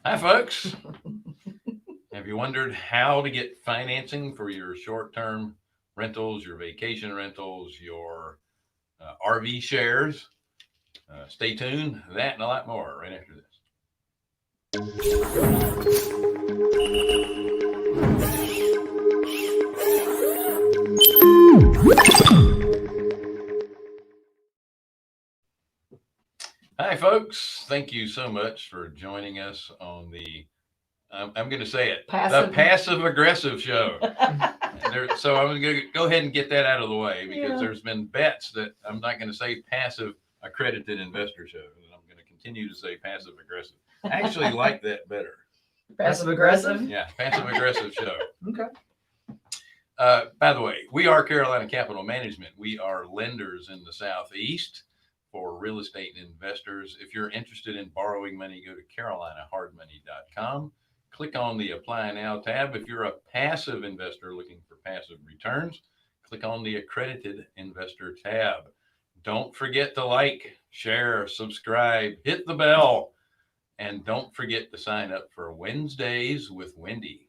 Hi, folks. Have you wondered how to get financing for your short-term rentals, your vacation rentals, your RV shares? Stay tuned. That and a lot more right after this. Hi, folks. Thank you so much for joining us on the, I'm going to say it, the Passive Aggressive Show. So I'm going to go ahead and get that out of the way because there's been bets that I'm not going to say Passive Accredited Investor Show. And I'm going to continue to say Passive Aggressive. I actually like that better. Passive Aggressive? Yeah, Passive Aggressive Show. Okay. By the way, we are Carolina Capital Management. We are lenders in the Southeast for real estate investors. If you're interested in borrowing money, go to carolinahardmoney.com. Click on the Apply Now tab. If you're a passive investor looking for passive returns, click on the Accredited Investor tab. Don't forget to like, share, subscribe, hit the bell, and don't forget to sign up for Wednesdays with Wendy.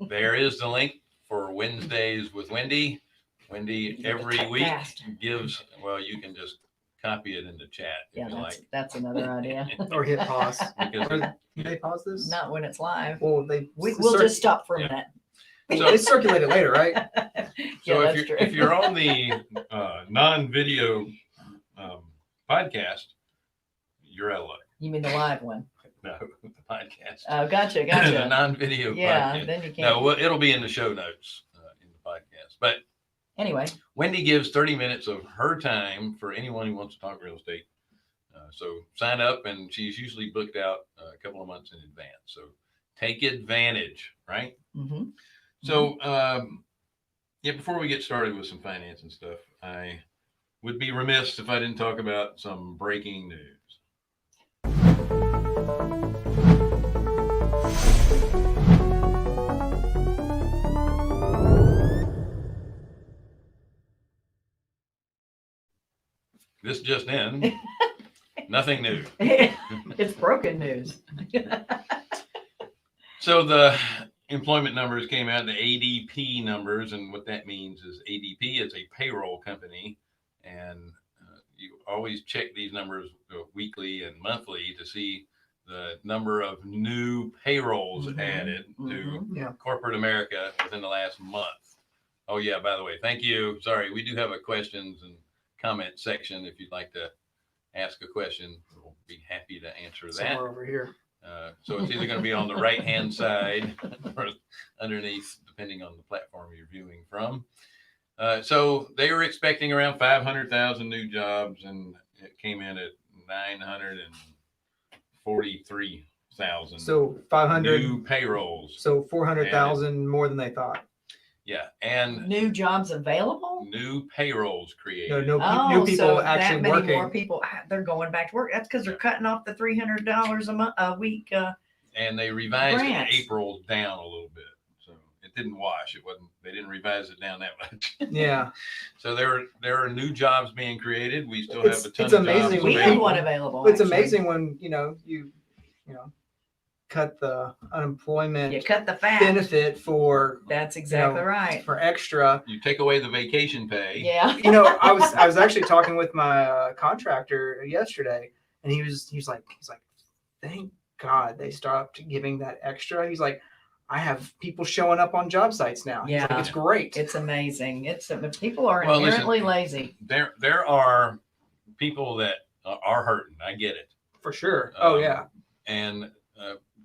There is the link for Wednesdays with Wendy. Wendy every week gives, well, you can just copy it in the chat if you like. That's another idea. Or hit pause. Because Can they pause this? Not when it's live. Well, We'll just stop for a minute. So- they circulate it later, right? So Yeah, if you're on the non-video podcast, you're out of luck. You mean the live one? No, the podcast. Oh, gotcha. The non-video Yeah, podcast. then you can't. No, well, it'll be in the show notes in the podcast. But Anyway, Wendy gives 30 minutes of her time for anyone who wants to talk real estate. So sign up, and she's usually booked out a couple of months in advance. So take advantage, right? mm-hmm. So, before we get started with some finance and stuff, I would be remiss if I didn't talk about some breaking news. This just in, nothing new. It's broken news. So the employment numbers came out, the ADP numbers, and what that means is ADP is a payroll company, and you always check these numbers weekly and monthly to see the number of new payrolls added to corporate America within the last month. Oh yeah, by the way, thank you. Sorry, we do have a questions and comment section. If you'd like to ask a question, we'll be happy to answer that. Somewhere over here. So it's either going to be on the right-hand side or underneath, depending on the platform you're viewing from. So they were expecting around 500,000 new jobs, and it came in at 943,000. So 500 new payrolls. So 400,000 more than they thought. Yeah, and New jobs available? new payrolls created. New people so actually that many working. more people, they're going back to work. That's because they're cutting off the $300 a week. And they revised grants. April down a little bit, so it didn't wash. It wasn't. They didn't revise it down that much. Yeah. So there are new jobs being created. We still have a ton It's of amazing. jobs We had available. one available. It's actually. amazing when you cut the unemployment You cut the fat. benefit for That's exactly right. for extra. You take away the vacation pay. Yeah. I was actually talking with my contractor yesterday, and he's like, thank God they stopped giving that extra. He's like, I have people showing up on job sites now. He's like, Yeah. it's great. It's amazing. People are Well, listen, inherently lazy. There are people that are hurting. I get it. For sure. Oh yeah. And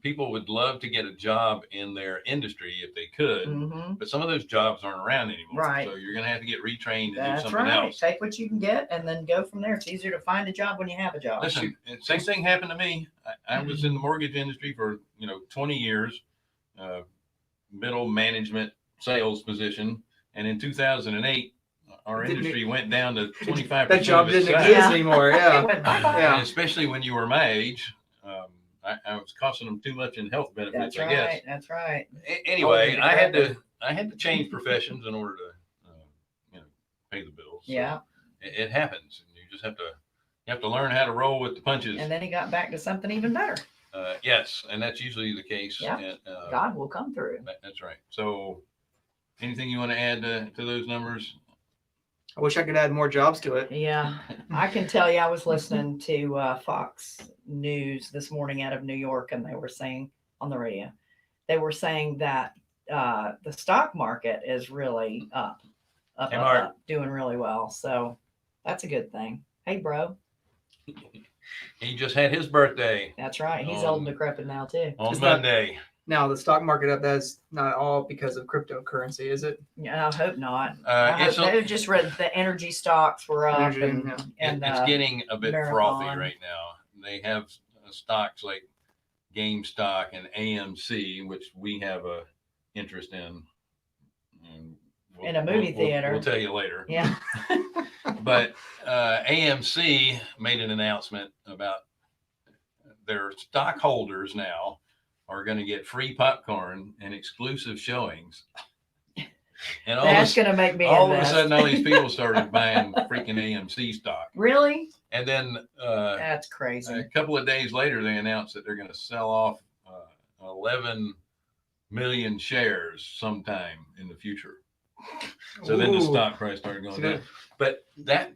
people would love to get a job in their industry if they could, Mm-hmm. but some of those jobs aren't around anymore. Right. So you're going to have to get retrained to do That's something right. else. Take what you can get and then go from there. It's easier to find a job when you have a job. Listen, same thing happened to me. I was in the mortgage industry for 20 years, middle management sales position, and in 2008, our industry went down to 25%. That job of its didn't size. exist anymore. It Yeah. went bye-bye. Yeah. And especially when you were my age, I was costing them too much in health benefits, That's I guess. right. That's right. Anyway, Oh, I had to change professions in order to, pay the bills. So Yeah. it happens, and you have to learn how to roll with the punches. And then he got back to something even better. Yes, and that's usually the case. Yeah. And, God will come through. that's right. So, anything you want to add to those numbers? I wish I could add more jobs to it. Yeah, I can tell you, I was listening to Fox News this morning out of New York, and they were saying on the radio, they were saying that the stock market is really up, Hey, Mark. up, doing really well. So that's a good thing. Hey, bro. He just had his birthday That's right. He's old and decrepit now too. on It's not- Monday. Now the stock market up, that's not all because of cryptocurrency, is it? Yeah, I hope not. I hope It's they just read the energy stocks were up, Energy, and, yeah. and it's getting a bit frothy Marathon. right now. They have stocks like GameStop and AMC, which we have a interest in. And In a movie theater. We'll tell you later. yeah. But AMC made an announcement about their stockholders now are going to get free popcorn and exclusive showings. And That's going to make me all of a invest. sudden, all these people started buying freaking AMC stock. Really? And then That's crazy. a couple of days later, they announced that they're going to sell off 11 million shares sometime in the future. So then the Ooh. stock price started going down. But that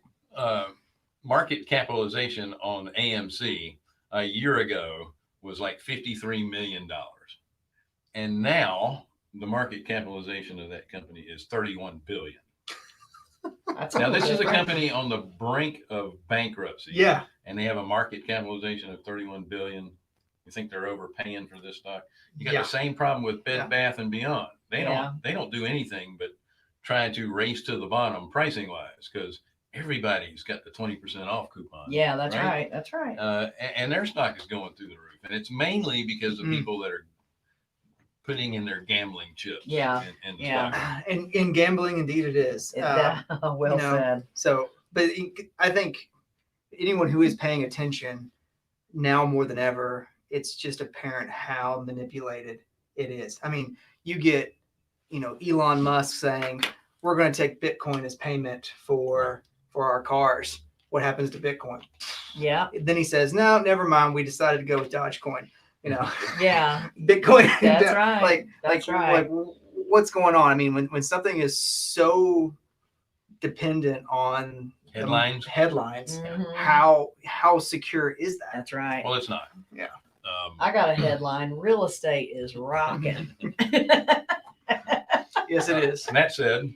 market capitalization on AMC a year ago was like $53 million. And now the market capitalization of that company is $31 billion. That's Now, a this is a different. company on the brink of bankruptcy. Yeah. And they have a market capitalization of $31 billion. You think they're overpaying for this stock? You got Yeah. the same problem with Bed Yeah. Bath and Beyond. They Yeah. don't do anything but try to race to the bottom pricing wise, because everybody's got the 20% off coupon. Yeah, that's right. That's right. And their stock is going through the roof, and it's mainly because of people that are putting in their gambling chips. Yeah. In the Yeah. stock. And in gambling, indeed it is. Well you know, said. So, but I think anyone who is paying attention now more than ever, it's just apparent how manipulated it is. I mean, you get, Elon Musk saying, we're going to take Bitcoin as payment for our cars. What happens to Bitcoin? Yeah. Then he says, no, never mind. We decided to go with Dogecoin. Yeah. Bitcoin. That's right. That's right. Like, what's going on? I mean, when something is so dependent on Headlines. Mhm. how secure is that? That's right. Well, it's not. Yeah. I got a headline. Real estate is rocking. Yes, it is. And that said,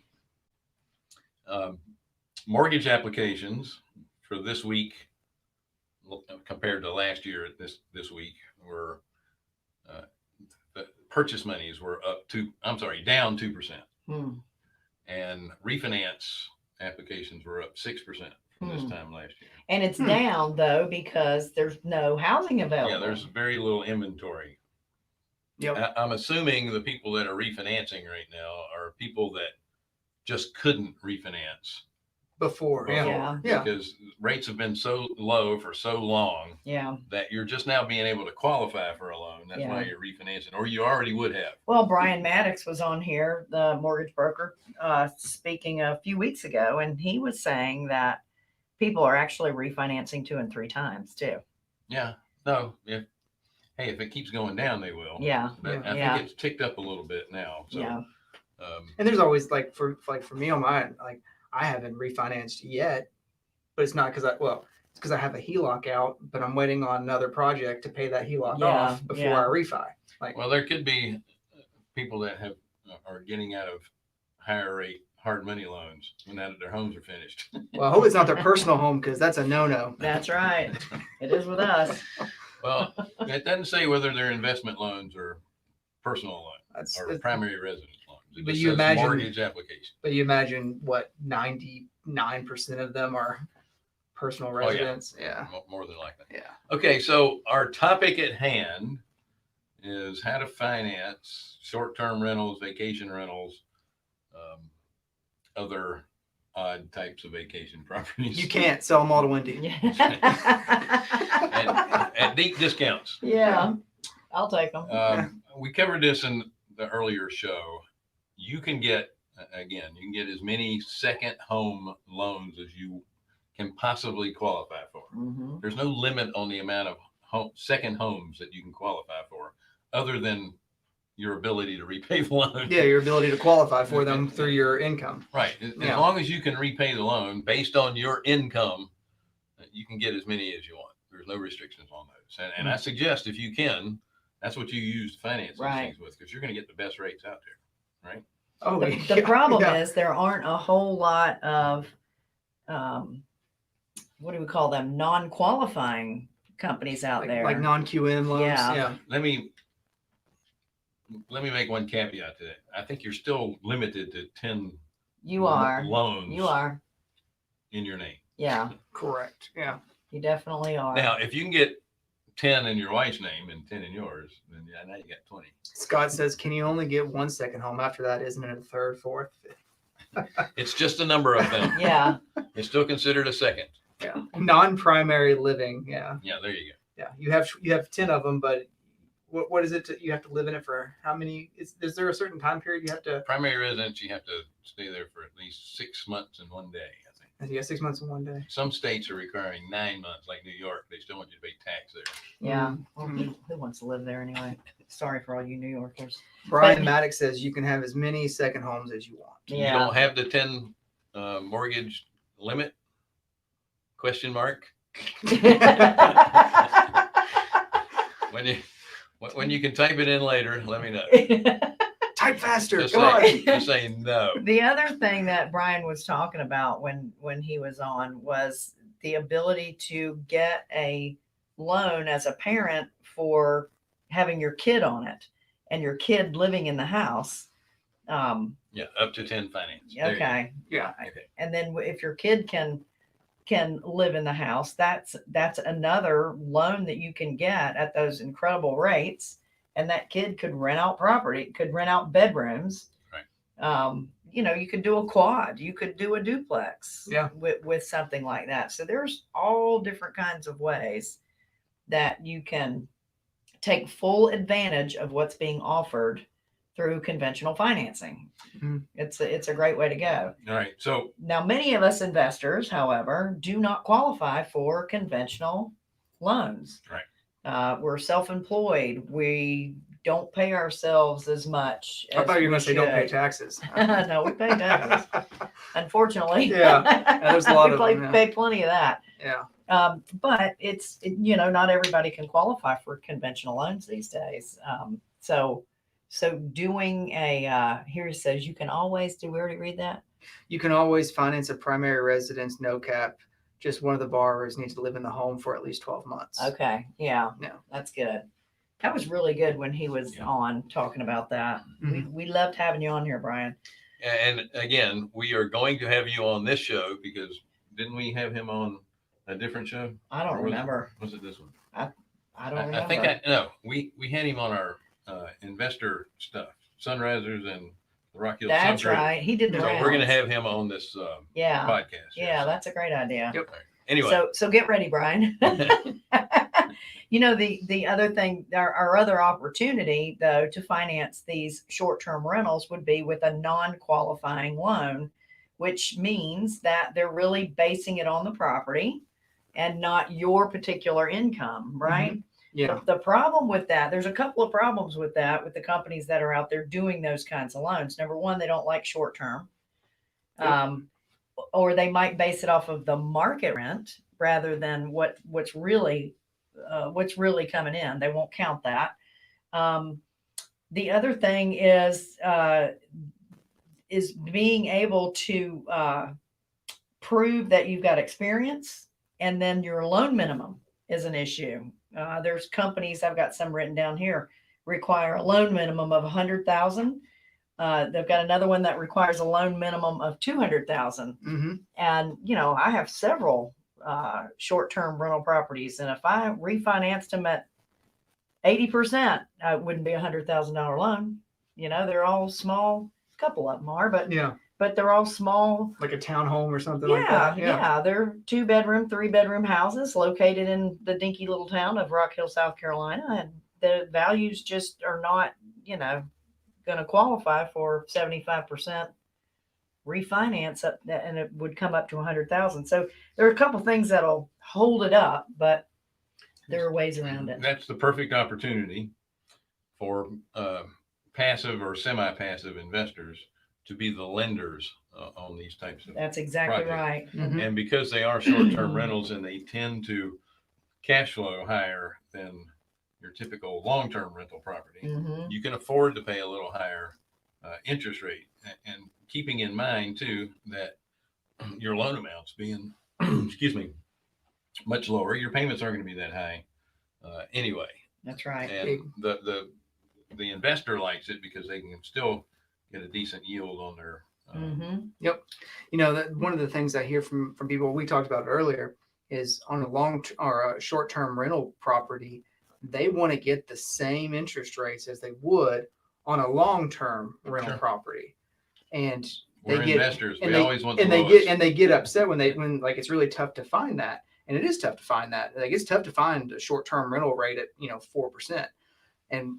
mortgage applications for this week compared to last year at this week were the purchase monies were down 2%. And refinance applications were up 6% from this time last year. And it's down though because there's no housing available. Yeah, there's very little inventory. Yep. I'm assuming the people that are refinancing right now are people that just couldn't refinance Before. Yeah. Yeah. because rates have been so low for so long Yeah. that you're just now being able to qualify for a loan. That's why you're refinancing, or you already would have. Well, Brian Maddox was on here, the mortgage broker, speaking a few weeks ago, and he was saying that people are actually refinancing 2 and 3 times too. Yeah. No. If it keeps going down, they will. Yeah. But I think it's ticked up a little bit now. So, Yeah. And there's always for me on mine, like I haven't refinanced yet, but it's not because it's because I have a HELOC out, but I'm waiting on another project to pay that HELOC off before I refi. Well, there could be people that are getting out of higher rate hard money loans now that their homes are finished. Well, I hope it's not their personal home because that's a no-no. That's right. It is with us. Well, it doesn't say whether they're investment loans or personal loans or primary residence loans. It But just you says imagine- mortgage application. But you imagine what 99% of them are personal Oh, yeah. residents. Yeah. More than likely. Yeah. Okay, so our topic at hand is how to finance short-term rentals, vacation rentals, other odd types of vacation properties. You can't sell them all to Wendy. At deep discounts. Yeah, I'll take them. We covered this in the earlier show. You can get, again, you can get as many second home loans as you can possibly qualify for. Mm-hmm. There's no limit on the amount of second homes that you can qualify for, other than your ability to repay the loan. Yeah, your ability to qualify for them through your income. Right. As long as you can repay the loan based on your income, you can get as many as you want. There's no restrictions on those. And I suggest if you can, that's what you use to finance these things with, because you're going to get the best rates out there. Right. Oh, The problem is there aren't a whole lot of, what do we call them? Non-qualifying companies out there. Like non-QM loans. Yeah. Let me make one caveat to that. I think you're still limited to 10 loans You are. in your name. Yeah. Correct. Yeah. You definitely are. Now, if you can get 10 in your wife's name and 10 in yours, then now you got 20. Scott says, can you only get one second home? After that, isn't it a third, fourth, fifth? It's just a number of them. Yeah. It's still considered a second. Yeah. Non-primary living. Yeah. Yeah, there you go. Yeah. You have 10 of them, but what is it? You have to live in it for how many? Is there a certain time period you have to? Primary residence, you have to stay there for at least 6 months and 1 day, I think. Yeah, 6 months and 1 day. Some states are requiring 9 months, like New York. They still want you to pay tax there. Yeah. Well, who wants to live there anyway? Sorry for all you New Yorkers. Brian Maddox says you can have as many second homes as you want. Yeah. You don't have the 10 mortgage limit? Question mark. When you can type it in later, let me know. Type faster. Just Come on. Just say no. The other thing that Brian was talking about when he was on was the ability to get a loan as a parent for having your kid on it and your kid living in the house. Yeah, up to 10 finance. There you go. Okay. Yeah. Okay. And then if your kid can live in the house, that's another loan that you can get at those incredible rates. And that kid could rent out property, could rent out bedrooms. Right. You could do a quad, you could do a duplex. Yeah. With something like that. So there's all different kinds of ways that you can take full advantage of what's being offered through conventional financing. Mhm. It's a great way to go. All right. So Now, many of us investors, however, do not qualify for conventional loans. Right. We're self-employed. We don't pay ourselves as much. I thought you were going to say don't pay should. taxes. No, we pay taxes. Unfortunately. Yeah, there's a lot of them, yeah. Pay plenty of that. Yeah. But not everybody can qualify for conventional loans these days. So doing here it says you can always do. We already read that. You can always finance a primary residence, no cap. Just one of the borrowers needs to live in the home for at least 12 months. Okay. Yeah. Yeah. That's good. That was really good when he was on talking about that. Mhm. We loved having you on here, Brian. And again, we are going to have you on this show because didn't we have him on a different show? I don't Or was it- remember. Was it this one? I don't remember. I think we had him on our investor stuff, Sunrisers and the Rock Hill That's Subgroup. right. He did the So rounds. we're going to have him on this Yeah. podcast. Yeah, that's a great idea. Yep. Anyway, So get ready, Brian. The other thing, our other opportunity though to finance these short-term rentals would be with a non-qualifying loan, which means that they're really basing it on the property and not your particular income, right? Yeah. The problem with that, there's a couple of problems with that with the companies that are out there doing those kinds of loans. Number one, they don't like short-term. Yep. Or they might base it off of the market rent rather than what's really coming in. They won't count that. The other thing is being able to prove that you've got experience, and then your loan minimum is an issue. There's companies, I've got some written down here, require a loan minimum of 100,000. They've got another one that requires a loan minimum of 200,000. Mm-hmm. And, I have several short-term rental properties. And if I refinanced them at 80%, it wouldn't be $100,000 loan. They're all small. A couple of them are, but Yeah. but they're all small. Like a townhome or something like that. Yeah. They're 2-bedroom, 3-bedroom houses located in the dinky little town of Rock Hill, South Carolina. And the values just are not, going to qualify for 75% refinance up, and it would come up to 100,000. So there are a couple things that'll hold it up, but there are ways around it. That's the perfect opportunity for passive or semi-passive investors to be the lenders on these types of That's exactly projects. right. Mhm. And because they are short-term rentals and they tend to cash flow higher than your typical long-term rental property, Mm-hmm. you can afford to pay a little higher interest rate. And keeping in mind too that your loan amounts being, excuse me, much lower, your payments aren't going to be that high anyway. That's right. And the investor likes it because they can still get a decent yield on their. Mm-hmm. One of the things I hear from people, we talked about earlier, is on a or a short-term rental property, they want to get the same interest rates as they would on a long-term rental Sure. property. And We're they get, investors. and We they, always want and the they lowest. get upset when like it's really tough to find that. And it is tough to find that. Like it's tough to find a short-term rental rate at 4%. And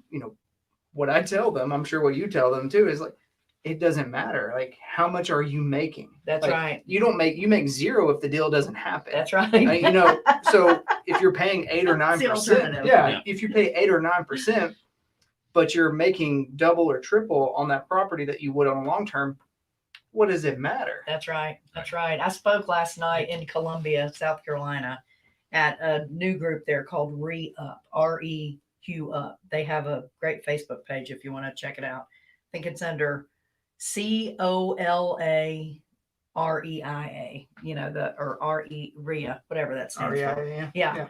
what I tell them, I'm sure what you tell them too, is like, it doesn't matter. Like, how much are you making? That's Like, right. you make zero if the deal doesn't happen. That's right. So if you're paying 8 or 9%, alternative. yeah, if you pay 8 or 9%, but you're making double or triple on that property that you would on a long term, what does it matter? That's right. That's right. I spoke last night in Columbia, South Carolina, at a new group there called Re-Up, REQ Up. They have a great Facebook page if you want to check it out. I think it's under COLAREIA, or REIA, whatever that stands for. Yeah.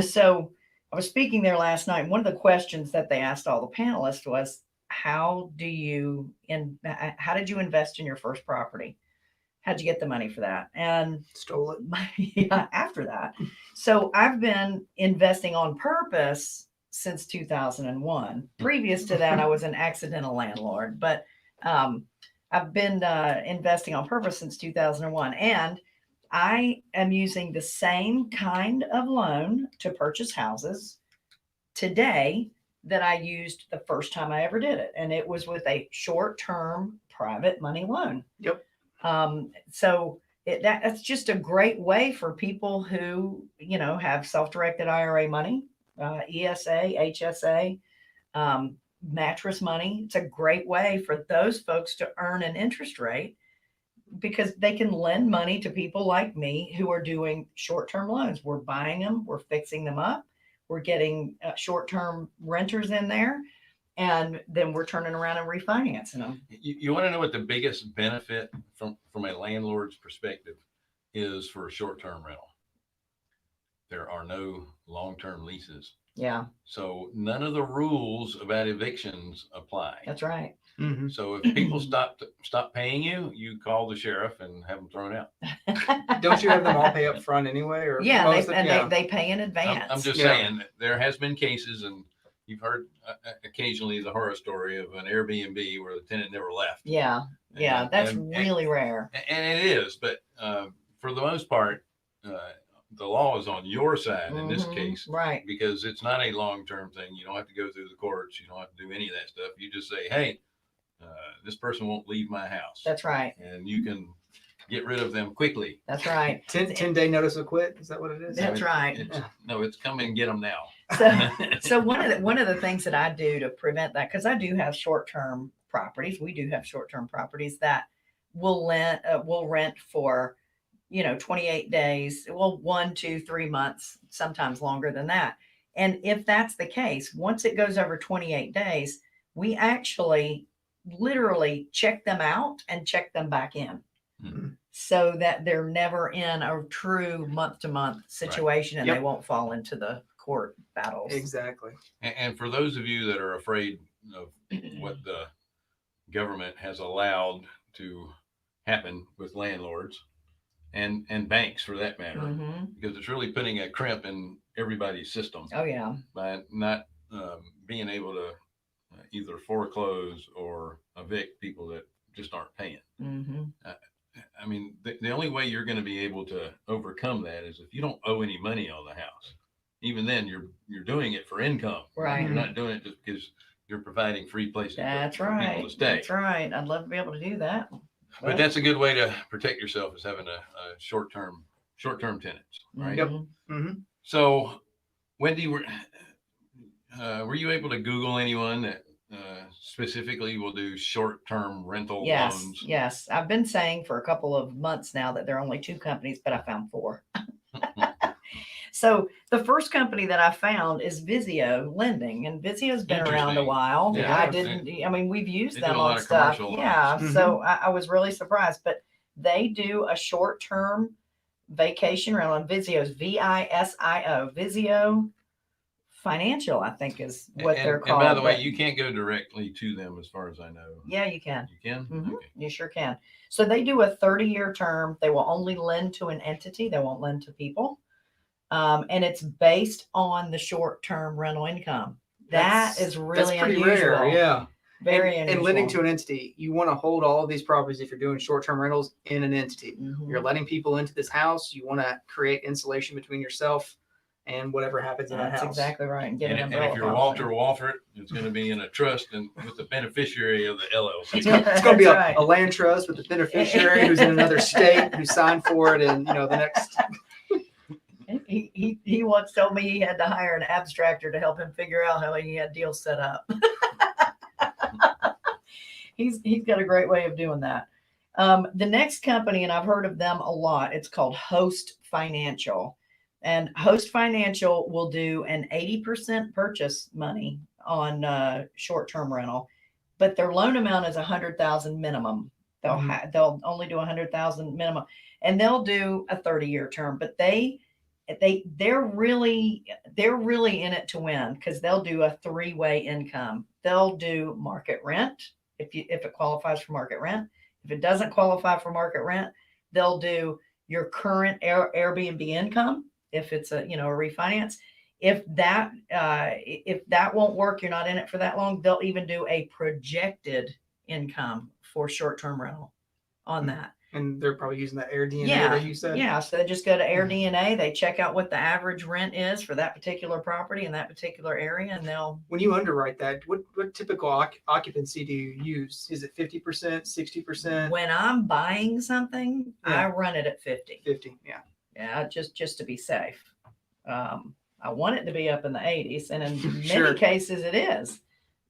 So I was speaking there last night. One of the questions that they asked all the panelists was, how did you invest in your first property? How'd you get the money for that? And Stole it. yeah, after that. So I've been investing on purpose since 2001. Previous to that, I was an accidental landlord, but I've been investing on purpose since 2001. And I am using the same kind of loan to purchase houses today that I used the first time I ever did it. And it was with a short-term private money loan. Yep. So that's just a great way for people who, have self-directed IRA money, ESA, HSA, mattress money. It's a great way for those folks to earn an interest rate because they can lend money to people like me who are doing short-term loans. We're buying them, we're fixing them up, we're getting short-term renters in there, and then we're turning around and refinancing them. You want to know what the biggest benefit from a landlord's perspective is for a short-term rental? There are no long-term leases. Yeah, So none of the rules about evictions apply. that's right. Mm-hmm. So if people stop paying you, you call the sheriff and have them thrown out. Don't you have them all pay up front anyway? Or Yeah, most they pay in advance. I'm just saying there has been cases, and you've heard occasionally the horror story of an Airbnb where the tenant never left. Yeah, that's really rare. And it is, but for the most part, the law is on your side in this case, right? Because it's not a long-term thing. You don't have to go through the courts. You don't have to do any of that stuff. You just say, hey, this person won't leave my house. That's right. And you can get rid of them quickly. That's right. 10-day notice of quit. Is that what it is? That's right. It's come and get them now. So one of the things that I do to prevent that, because I do have short-term properties, we do have short-term properties that will rent for 28 days, 1, 2, 3 months, sometimes longer than that. And if that's the case, once it goes over 28 days, we actually literally check them out and check them back in. Mm-hmm. So that they're never in a true month-to-month situation, and Yep. they won't fall into the court battles. Exactly. And for those of you that are afraid of what the government has allowed to happen with landlords and banks for that matter, because it's really putting a crimp in everybody's system Oh yeah. by not being able to either foreclose or evict people that just aren't paying. Mm-hmm. I mean, the only way you're going to be able to overcome that is if you don't owe any money on the house. Even then, you're doing it for income. Right. You're not doing it just because you're providing free places That's for right. people to stay. That's right. I'd love to be able to do that. But that's a good way to protect yourself, is having a short-term tenants, right? Yep. Mm-hmm. Mm-hmm. So, Wendy, were you able to Google anyone that specifically will do short-term rental Yes, loans? yes. I've been saying for a couple of months now that there are only 2 companies, but I found 4. So the first company that I found is Visio Lending, and Visio's been around a Interesting. while. Yeah, I mean, we've used they do them a lot on of stuff. commercial Yeah. loans. So I was really surprised, but they do a short-term vacation rental, and Visio's VISIO, Visio Financial, I think is what they're called. And by the way, but- you can't go directly to them, as far as I know. Yeah, you can. You can? Mhm. Okay. You sure can. So they do a 30-year term. They will only lend to an entity. They won't lend to people. And it's based on the short-term rental income. That is really pretty unusual. rare. Yeah. Very and unusual. lending to an entity, you want to hold all of these properties if you're doing short-term rentals in an entity. Mhm. You're letting people into this house. You want to create insulation between yourself and whatever happens in that That's house. exactly right. And get an And umbrella if you're policy. Walter Wolfert, it's going to be in a trust and with the beneficiary of the LLC. It's going to be That's right. a land trust with the beneficiary who's in another state who signed for it, and the next. He once told me he had to hire an abstractor to help him figure out how he had deals set up. He's got a great way of doing that. The next company, and I've heard of them a lot, it's called Host Financial. And Host Financial will do an 80% purchase money on short-term rental, but their loan amount is $100,000 minimum. They'll only do $100,000 minimum, and they'll do a 30-year term. But they're really in it to win, because they'll do a 3-way income. They'll do market rent if it qualifies for market rent. If it doesn't qualify for market rent, they'll do your current Airbnb income. If it's a refinance, if that won't work, you're not in it for that long, they'll even do a projected income for short-term rental on that. And they're probably using that Air DNA Yeah, that you said. yeah. So they just go to Air DNA, they check out what the average rent is for that particular property in that particular area, and they'll. When you underwrite that, what typical occupancy do you use? Is it 50%, 60%? When I'm buying something, I run it at 50. 50, yeah. Yeah, just to be safe. I want it to be up in the 80s, and in many Sure. cases it is.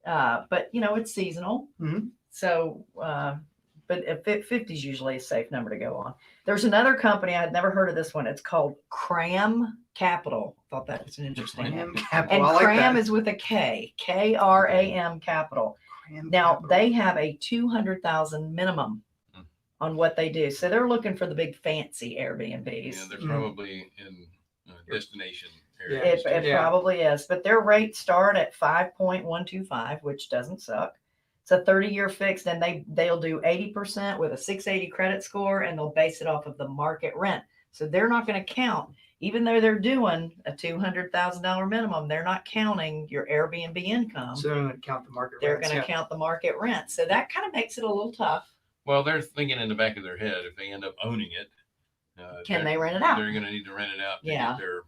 But it's seasonal. Mhm. So, but 50 is usually a safe number to go on. There's another company, I had never heard of this one. It's called Kram Capital. I thought that was an interesting name. Kram Capital. And I like Kram that. is with a K, Kram Capital. Kram Now Capital. they have a 200,000 minimum on what they do. So they're looking for the big fancy Airbnbs. Yeah, they're probably in destination Yeah. areas. It probably is, but their rates start at 5.125, which doesn't suck. It's a 30-year fixed, and they'll do 80% with a 680 credit score, and they'll base it off of the market rent. So they're not going to count, even though they're doing a $200,000 minimum, they're not counting your Airbnb income. So they're going to count the market They're rents, going to count the market rent. So that kind of makes it a little tough. Well, they're thinking in the back of their head, if they end up owning it, Can they rent it out? They're going to need to rent it out to Yeah. get their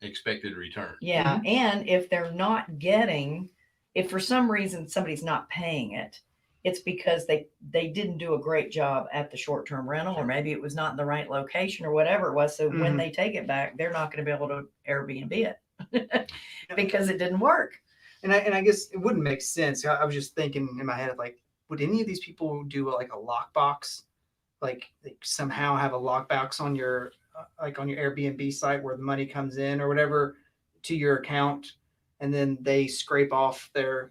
expected return. Yeah. And if they're not getting, if for some reason somebody's not paying it, it's because they didn't do a great job at the short-term rental, or maybe it was not in the right location or whatever it was. So when they take it back, they're not going to be able to Airbnb it because it didn't work. And I guess it wouldn't make sense. I was just thinking in my head, like, would any of these people do like a lockbox? Like somehow have a lockbox on your on your Airbnb site where the money comes in or whatever to your account, and then they scrape off their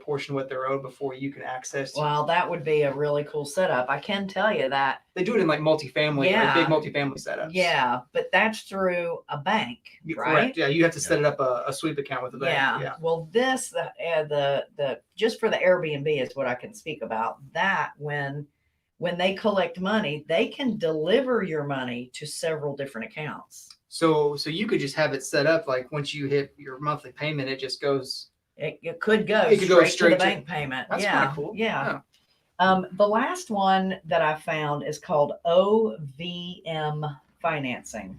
portion of what they're owed before you can access. Well, that would be a really cool setup. I can tell you that. They do it in like multifamily, Yeah. like big multifamily setups. Yeah, but that's through a bank, right? Correct. Yeah, you have to set it up a sweep account with the bank. Yeah. Well, this the just for the Airbnb is what I can speak about. That when they collect money, they can deliver your money to several different accounts. So you could just have it set up like once you hit your monthly payment, it just goes. It could go It could go straight to straight the to- bank payment. That's yeah, kinda cool. Yeah. The last one that I found is called OVM Financing.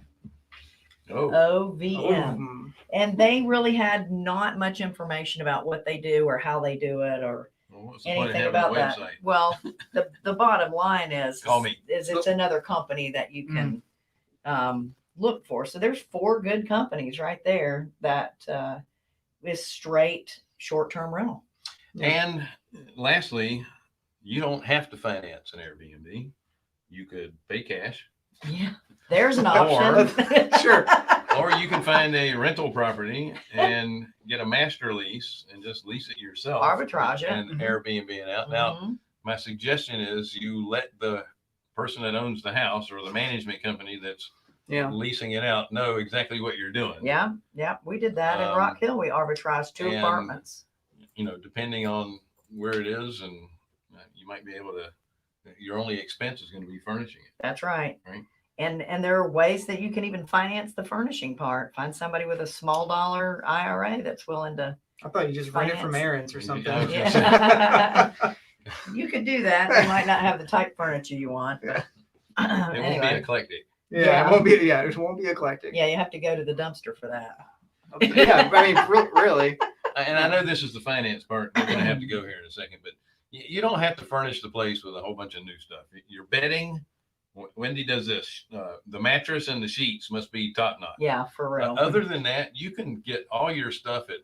Oh, OVM. And they really had not much information about what they do or how they do it or well, what's the point of anything having a about that. website? Well, the bottom line is, Call me. is it's another company that you can look for. So there's 4 good companies right there that is straight short-term rental. And lastly, you don't have to finance an Airbnb. You could pay cash. Yeah, there's an option. Sure. Or you can find a rental property and get a master lease and just lease it yourself. Arbitrage it. And Airbnb it out. Now, my suggestion is you let the person that owns the house or the management company that's leasing it out know exactly what you're doing. Yeah. We did that in Rock Hill. We arbitraged 2 apartments. Depending on where it is, and you might be able to, your only expense is going to be furnishing it. That's right. Right. And there are ways that you can even finance the furnishing part. Find somebody with a small dollar IRA that's willing to. I thought you just rent it from Aaron's or something. Yeah. You could do that. They might not have the type furniture you want. It won't be eclectic. Yeah, it won't be. Yeah, it won't be eclectic. Yeah, you have to go to the dumpster for that. Yeah, I mean, really. And I know this is the finance part. We're going to have to go here in a second, but you don't have to furnish the place with a whole bunch of new stuff. Your bedding, Wendy does this. The mattress and the sheets must be top notch. Yeah, for real. Other than that, you can get all your stuff at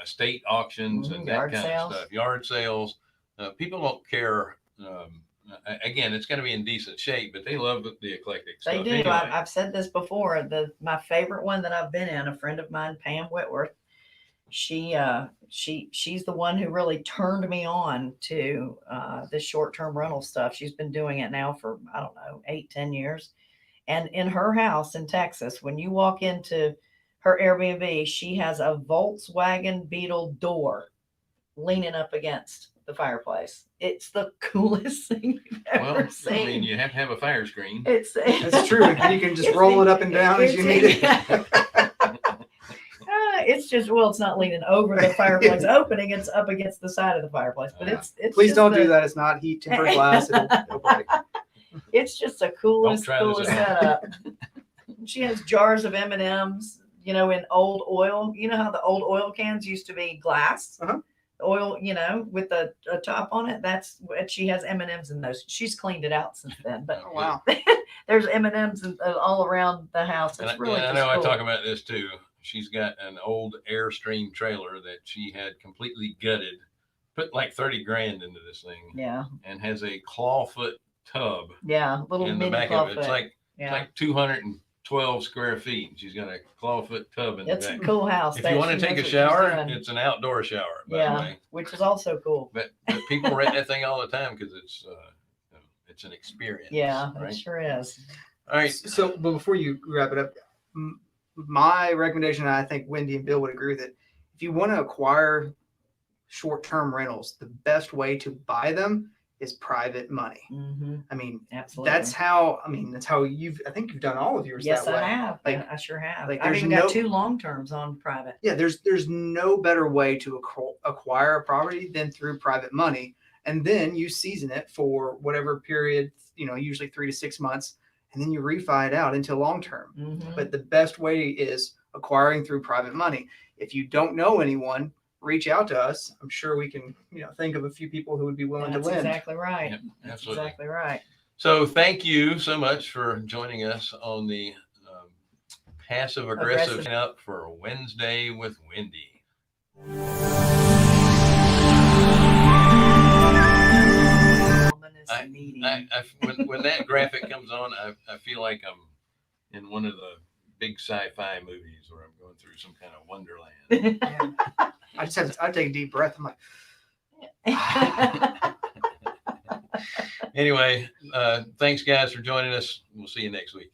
estate auctions and that yard kind sales. of stuff. Yard sales. People don't care. Again, it's going to be in decent shape, but they love the eclectic stuff. They do. Anyway. I've said this before. My favorite one that I've been in, a friend of mine, Pam Whitworth, she's the one who really turned me on to this short-term rental stuff. She's been doing it now for, I don't know, 8-10 years. And in her house in Texas, when you walk into her Airbnb, she has a Volkswagen Beetle door leaning up against the fireplace. It's the coolest thing you've ever seen. I mean, you have to have a fire screen. That's true. You can just roll it up and down as you need it. It's just, it's not leaning over the fireplace opening. It's up against the side of the fireplace. But it's please don't do that. It's not heat tempered glass. It'll break. It's just the coolest setup. She has jars of M&Ms, in old oil. You know how the old oil cans used to be glass? Oil, with a top on it. That's what she has. M&Ms in those. She's cleaned it out since then. But wow, there's M&Ms all around the house. It's really I know. cool. I talk about this too. She's got an old Airstream trailer that she had completely gutted, put like 30 grand into this thing. Yeah. And has a clawfoot tub. Yeah, little in the mini back of it. It's clawfoot. like 212 square feet. She's got a clawfoot tub in the back. It's a cool house. If you want to take a shower, it's an outdoor shower. By the way. Which is also cool. But people rent that thing all the time because it's an experience. Yeah, right? It sure is. All right. So, but before you wrap it up, my recommendation, and I think Wendy and Bill would agree with it, if you want to acquire short-term rentals, the best way to buy them is private money. I mean, absolutely. That's how I think you've done all of yours that way. Yes, I have. Like, I sure have. Like, I've even got 2 long terms on private. Yeah, there's no better way to acquire a property than through private money, and then you season it for whatever period, usually 3 to 6 months, and then you refi it out into long term. But the best way is acquiring through private money. If you don't know anyone, reach out to us. I'm sure we can, think of a few people who would be willing to lend. That's exactly right. Yep, That's exactly right. So thank you so much for joining us on the Passive Aggressive up for Wednesday with Wendy. When that graphic comes on, I feel like I'm in one of the big sci-fi movies where I'm going through some kind of wonderland. I take a deep breath. I'm like, Anyway, thanks guys for joining us. We'll see you next week.